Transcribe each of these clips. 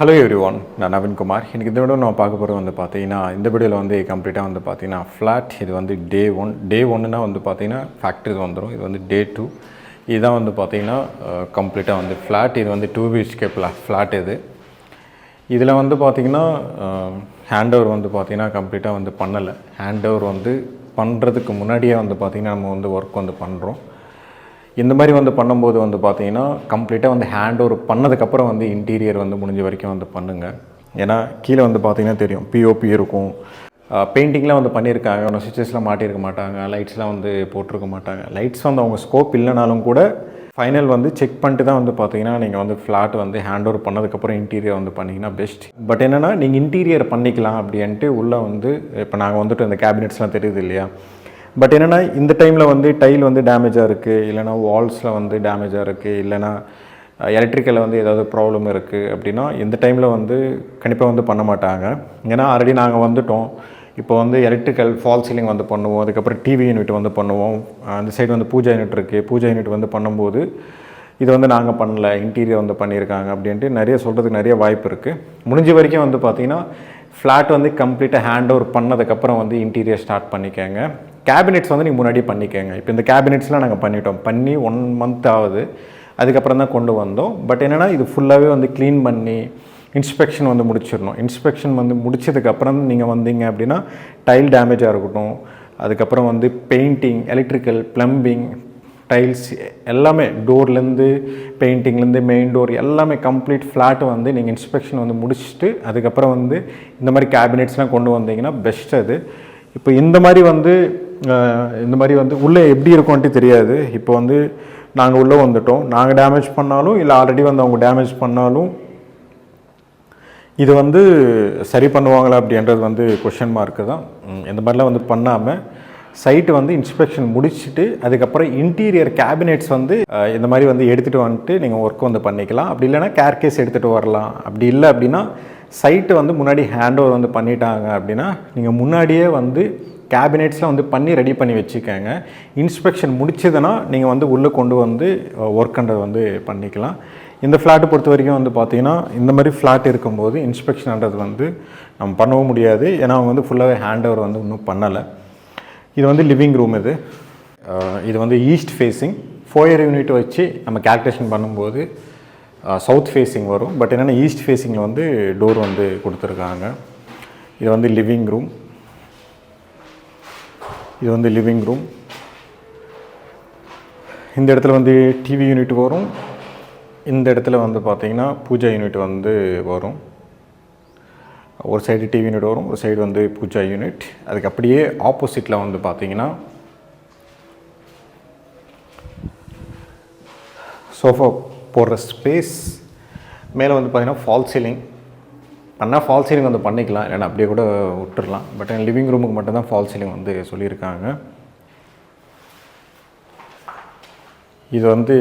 Hello everyone, நான் நவீன் குமார். இன்னைக்கு இந்த வீடியோ நான் பார்க்க போறது வந்து பாத்தீங்கன்னா இந்த வீடியோல வந்து கம்ப்ளீட்டா வந்து பாத்தீங்கன்னா ஃபிளாட் இது வந்து டே 1 னா வந்து பாத்தீங்கன்னா ஃபேக்டரி வந்துரும். இது வந்து டே 2. இதான் வந்து பாத்தீங்கன்னா கம்ப்ளீட்டா வந்து ஃபிளாட் இது வந்து 2 BHK ஃபிளாட் இது. இதுல வந்து பாத்தீங்கன்னா ஹேண்டோவர் வந்து பாத்தீங்கன்னா கம்ப்ளீட்டா வந்து பண்ணல. ஹேண்டோவர் வந்து பண்றதுக்கு முன்னாடியே வந்து பாத்தீங்கன்னா நம்ம வந்து வர்க் வந்து பண்றோம். இந்த மாதிரி வந்து பண்ணும்போது வந்து பார்த்தீங்கன்னா கம்ப்ளீட்டாக வந்து ஹேண்ட் ஓவர் பண்ணதுக்கப்புறம் வந்து இன்டீரியர் வந்து முடிஞ்ச வரைக்கும் வந்து பண்ணுங்கள். ஏன்னா கீழே வந்து பார்த்தீங்கன்னா தெரியும் பிஓபி இருக்கும், பெயிண்டிங்லாம் வந்து பண்ணியிருக்காங்க, ஒன்று சுவிச்சஸ்லாம் மாட்டியிருக்க மாட்டாங்க, லைட்ஸ்லாம் வந்து போட்டிருக்க மாட்டாங்க. லைட்ஸ் வந்து அவங்க ஸ்கோப் இல்லைனாலும் கூட ஃபைனல் வந்து செக் பண்ணிட்டு தான் வந்து பார்த்தீங்கன்னா நீங்கள் வந்து ஃப்ளாட் வந்து ஹேண்ட் ஓவர் பண்ணதுக்கப்புறம் இன்டீரியர் வந்து பண்ணிங்கன்னா பெஸ்ட். பட் என்னென்னா நீங்கள் இன்டீரியர் பண்ணிக்கலாம் அப்படின்ட்டு உள்ளே வந்து இப்போ நாங்கள் வந்துட்டு இந்த கேபினெட்ஸ்லாம் தெரியுது இல்லையா, பட் என்னென்னா இந்த டைமில் வந்து டைல் வந்து டேமேஜாக இருக்குது, இல்லைனா வால்ஸில் வந்து டேமேஜாக இருக்குது, இல்லைனா எலக்ட்ரிக்கலில் வந்து ஏதாவது ப்ராப்ளம் இருக்குது அப்படின்னா இந்த டைமில் வந்து கண்டிப்பாக வந்து பண்ண மாட்டாங்க. ஏன்னா ஆல்ரெடி நாங்கள் வந்துவிட்டோம். இப்போ வந்து எலக்ட்ரிக்கல் ஃபால் சீலிங் வந்து பண்ணுவோம், அதுக்கப்புறம் டிவி யூனிட் வந்து பண்ணுவோம், அந்த சைடு வந்து பூஜா யூனிட் இருக்குது, பூஜா யூனிட் வந்து பண்ணும்போது இது வந்து நாங்கள் பண்ணல, இன்டீரியர் வந்து பண்ணியிருக்காங்க அப்படின்ட்டு நிறைய சொல்கிறதுக்கு நிறைய வாய்ப்பு இருக்குது. முடிஞ்ச வரைக்கும் வந்து பார்த்திங்கன்னா ஃப்ளாட் வந்து கம்ப்ளீட்டாக ஹேண்ட் ஓவர் பண்ணதுக்கப்புறம் வந்து இன்டீரியர் ஸ்டார்ட் பண்ணிக்கோங்க. கேபினெட்ஸ் வந்து நீங்கள் முன்னாடி பண்ணிக்கோங்க. இப்போ இந்த கேபினெட்ஸ்லாம் நாங்கள் பண்ணி 1 month ஆகுது, அதுக்கப்புறம் தான் கொண்டு வந்தோம். பட் என்னென்னா இது ஃபுல்லாகவே வந்து க்ளீன் பண்ணி இன்ஸ்பெக்ஷன் வந்து முடிச்சிடணும். இன்ஸ்பெக்ஷன் வந்து முடிச்சதுக்கப்புறம் நீங்கள் வந்தீங்க அப்படின்னா டைல் டேமேஜாக இருக்கட்டும், அதுக்கப்புறம் வந்து பெயிண்டிங், எலக்ட்ரிக்கல், ப்ளம்பிங், டைல்ஸ் எல்லாமே, டோர்லேருந்து பெயிண்டிங்லேருந்து மெயின் டோர் எல்லாமே கம்ப்ளீட் ஃப்ளாட்டு வந்து நீங்கள் இன்ஸ்பெக்ஷன் வந்து முடிச்சுட்டு அதுக்கப்புறம் வந்து இந்த மாதிரி கேபினெட்ஸ்லாம் கொண்டு வந்தீங்கன்னா பெஸ்ட். அது இப்போ இந்த மாதிரி வந்து உள்ளே எப்படி இருக்கும்ன்ட்டு தெரியாது. இப்போ வந்து நாங்கள் உள்ளே வந்துட்டோம், நாங்கள் டேமேஜ் பண்ணாலும் இல்லை ஆல்ரெடி வந்து அவங்க டேமேஜ் பண்ணாலும் இது வந்து சரி பண்ணுவாங்களா அப்படின்றது வந்து கொஷின் மார்க்கு தான். இந்த மாதிரிலாம் வந்து பண்ணாமல் சைட்டு வந்து இன்ஸ்பெக்ஷன் முடிச்சுட்டு அதுக்கப்புறம் இன்டீரியர் கேபினெட்ஸ் வந்து இந்த மாதிரி வந்து எடுத்துகிட்டு வந்துட்டு நீங்கள் ஒர்க் வந்து பண்ணிக்கலாம். அப்படி இல்லைனா கேர்கேஸ் எடுத்துகிட்டு வரலாம். அப்படி இல்லை அப்படின்னா சைட்டு வந்து முன்னாடி ஹேண்ட் ஓவர் வந்து பண்ணிட்டாங்க அப்படின்னா நீங்கள் முன்னாடியே வந்து கேபினெட்ஸ்லாம் வந்து பண்ணி ரெடி பண்ணி வச்சுக்கோங்க. இன்ஸ்பெக்ஷன் முடிச்சதுன்னா நீங்கள் வந்து உள்ளே கொண்டு வந்து ஒர்க்குன்றது வந்து பண்ணிக்கலாம். இந்த ஃப்ளாட்டை பொறுத்த வரைக்கும் வந்து பார்த்திங்கன்னா இந்த மாதிரி ஃப்ளாட் இருக்கும்போது இன்ஸ்பெக்ஷன்ன்றது வந்து நம்ம பண்ணவும் முடியாது. ஏன்னா அவங்க வந்து ஃபுல்லாகவே ஹேண்ட் ஓவர் வந்து இன்னும் பண்ணலை. இது வந்து லிவிங் ரூம். இது வந்து ஈஸ்ட் ஃபேஸிங் ஃபோயர் யூனிட் வச்சு நம்ம கேல்குலேஷன் பண்ணும்போது சவுத் ஃபேஸிங் வரும். பட் என்னென்னா ஈஸ்ட் ஃபேஸிங்கில் வந்து டோர் வந்து கொடுத்துருக்காங்க. இது வந்து லிவிங் ரூம். இது வந்து லிவிங் ரூம். இந்த இடத்துல வந்து டிவி யூனிட் வரும். இந்த இடத்துல வந்து பார்த்திங்கன்னா பூஜா யூனிட் வந்து வரும். ஒரு சைடு டிவி யூனிட் வரும், ஒரு சைடு வந்து பூஜா யூனிட். அதுக்கு அப்படியே ஆப்போசிட்டில் வந்து பார்த்திங்கன்னா சோஃபா போடுற ஸ்பேஸ். மேலே வந்து பார்த்திங்கன்னா ஃபால் சீலிங் பண்ணால் ஃபால் சீலிங் வந்து பண்ணிக்கலாம், இல்லைன்னா அப்படியே கூட விட்டுடலாம். பட் லிவிங் ரூமுக்கு மட்டும்தான் ஃபால் சீலிங் வந்து சொல்லியிருக்காங்க. இது வந்து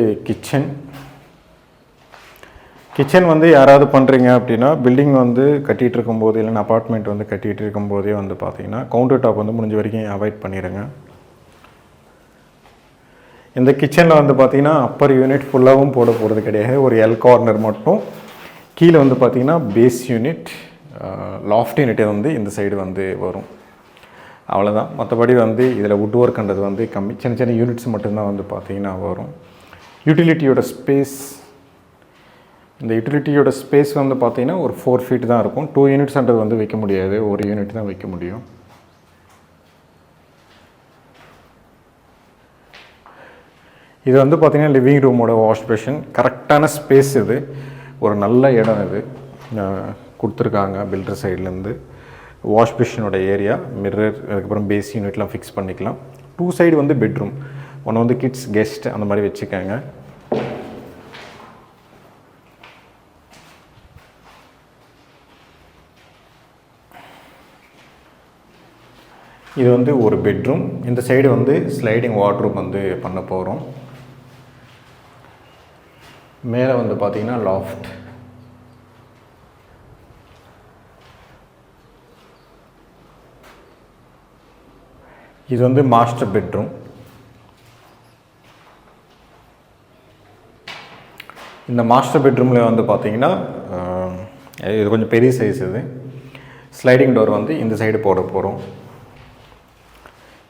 கிச்சன் வந்து யாராவது பண்ணுறீங்க அப்படின்னா பில்டிங் வந்து கட்டிகிட்டு இருக்கும்போது இல்லைன்னா அப்பார்ட்மெண்ட் வந்து கட்டிகிட்டு இருக்கும்போதே வந்து பார்த்திங்கன்னா கவுண்டர் டாப் வந்து முடிஞ்ச வரைக்கும் அவாய்ட் பண்ணிடுங்க. இந்த கிச்சனில் வந்து பார்த்திங்கன்னா அப்பர் யூனிட் ஃபுல்லாகவும் போட போகிறது கிடையாது. ஒரு எல் கார்னர் மட்டும். கீழே வந்து பார்த்திங்கன்னா பேஸ் யூனிட், லாஃப்ட் யூனிட் வந்து இந்த சைடு வந்து வரும். அவ்வளோதான். மற்றபடி வந்து இதில் வுட் ஒர்க்ன்றது வந்து கம்மி, சின்ன சின்ன யூனிட்ஸ் மட்டும்தான் வந்து பார்த்திங்கன்னா வரும். யூட்டிலிட்டியோட ஸ்பேஸ், இந்த யூட்டிலிட்டியோட ஸ்பேஸ் வந்து பார்த்திங்கன்னா ஒரு 4 feet தான் இருக்கும். 2 யூனிட்ஸ்ன்றது வந்து வைக்க முடியாது, ஒரு யூனிட் தான் வைக்க முடியும். இது வந்து பார்த்திங்கன்னா லிவிங் ரூமோட வாஷ் பேஷன். கரெக்டான ஸ்பேஸ். இது ஒரு நல்ல இடம். இது கொடுத்துருக்காங்க பில்டர் சைட்லேருந்து. வாஷ் பேஷனோட ஏரியா, மிரர், அதுக்கப்புறம் பேஸ் யூனிட்லாம் ஃபிக்ஸ் பண்ணிக்கலாம். 2 சைடு வந்து பெட்ரூம். ஒன்று வந்து கிட்ஸ், கெஸ்ட் அந்த மாதிரி வச்சுக்கோங்க. இது வந்து ஒரு பெட்ரூம். இந்த சைடு வந்து ஸ்லைடிங் வார்ட்ரூம் வந்து பண்ண போகிறோம். மேலே வந்து பார்த்திங்கன்னா லாஃப்ட். இது வந்து மாஸ்டர் பெட்ரூம். இந்த மாஸ்டர் பெட்ரூமில் வந்து பார்த்திங்கன்னா இது கொஞ்சம் பெரிய சைஸ் இது. ஸ்லைடிங் டோர் வந்து இந்த சைடு போட போகிறோம்.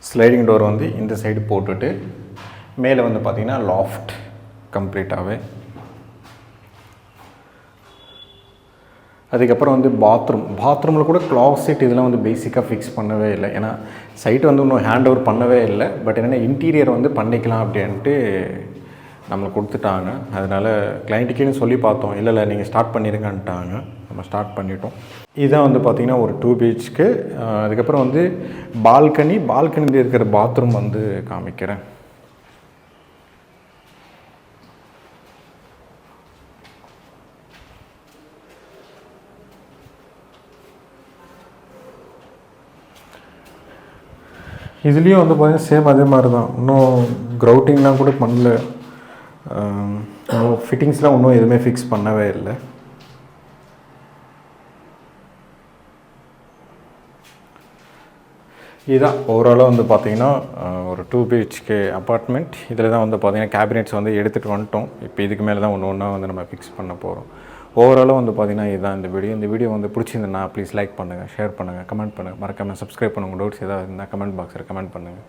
ஸ்லைடிங் டோர் வந்து இந்த சைடு போட்டுட்டு மேலே வந்து பார்த்திங்கன்னா லாஃப்ட் கம்ப்ளீட்டாகவே. அதுக்கப்புறம் வந்து பாத்ரூமில் கூட க்ளாசெட் இதெல்லாம் வந்து பேசிக்காக ஃபிக்ஸ் பண்ணவே இல்லை. ஏன்னா சைட் வந்து இன்னும் ஹேண்ட் ஓவர் பண்ணவே இல்லை. பட் என்னென்னா இன்டீரியர் வந்து பண்ணிக்கலாம் அப்படின்ட்டு நம்மளுக்கு கொடுத்துட்டாங்க. அதனால் கிளைண்ட்டுக்கே சொல்லி பார்த்தோம், இல்லை நீங்கள் ஸ்டார்ட் பண்ணிடுங்கன்ட்டாங்க. நம்ம ஸ்டார்ட் பண்ணிட்டோம். இதுதான் வந்து பார்த்திங்கன்னா ஒரு 2 BHK. அதுக்கப்புறம் வந்து பால்கனியில் இருக்கிற பாத்ரூம் வந்து காமிக்கிறேன். இதுலேயும் வந்து பார்த்திங்கன்னா சேம் அதே மாதிரி தான். இன்னும் க்ரௌட்டிங்லாம் கூட பண்ணல. ஃபிட்டிங்ஸ்லாம் இன்னும் எதுவுமே ஃபிக்ஸ் பண்ணவே இல்லை. இதுதான் ஓவராலாக வந்து பார்த்திங்கன்னா ஒரு 2 BHK அப்பார்ட்மெண்ட். இதில் தான் வந்து பார்த்திங்கன்னா கேபினெட்ஸ் வந்து எடுத்துகிட்டு வந்துட்டோம். இப்போ இதுக்கு மேலே தான் ஒன்று ஒன்றா வந்து நம்ம ஃபிக்ஸ் பண்ண போகிறோம். ஓவராலாக வந்து பார்த்திங்கன்னா இதுதான் இந்த வீடியோ வந்து பிடிச்சிருந்தேன்னா ப்ளீஸ் லைக் பண்ணுங்கள், ஷேர் பண்ணுங்கள், கமெண்ட் பண்ணுங்கள், மறக்காமல் சப்ஸ்கிரைப் பண்ணுங்கள். டவுட்ஸ் ஏதாவது இருந்தால் கமெண்ட் பாக்ஸில் கமெண்ட் பண்ணுங்கள்.